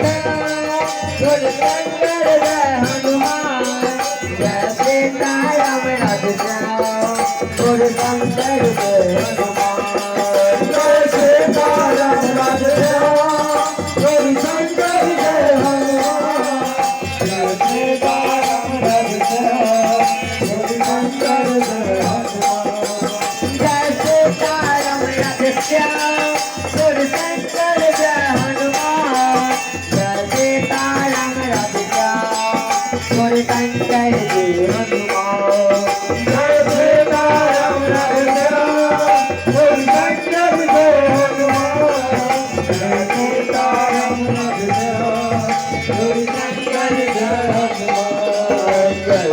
Guru Shankar Jai Hanuman Jai Sitaram Radhe Shyam Guru Shankar Jai Hanuman Jai Sitaram Radhe Shyam Guru Shankar Jai Hanuman Jai Sitaram Radhe Shyam Guru Shankar Jai Hanuman Jai Sitaram Radhe Shyam Guru Shankar Jai Hanuman Jai Sitaram Radhe Shyam Guru Shankar Jai Hanuman Jai Sitaram Radhe Shyam Guru Shankar Jai Hanuman Jai Sitaram Radhe Shyam Guru Shankar Jai Hanuman Jai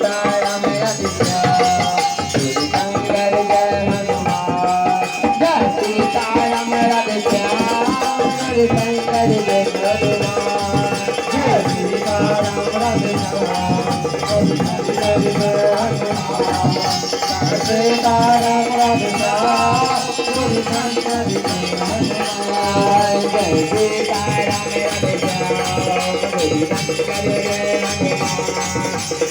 Sitaram Radhe Shyam Guru Shankar Jai Hanuman Jai Sitaram Radhe Shyam Guru Shankar Jai Hanuman Jai Sitaram Radhe Shyam Guru Shankar Jai Hanuman Jai Sitaram Radhe Shyam Guru Shankar Jai Hanuman Jai Sitaram Radhe Shyam Guru Shankar Jai Hanuman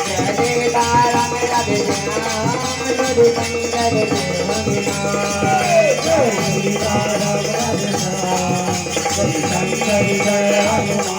Jai Sitaram Radhe Shyam Guru Shankar Jai Hanuman Jai Sitaram Radhe Shyam Guru Shankar Jai Hanuman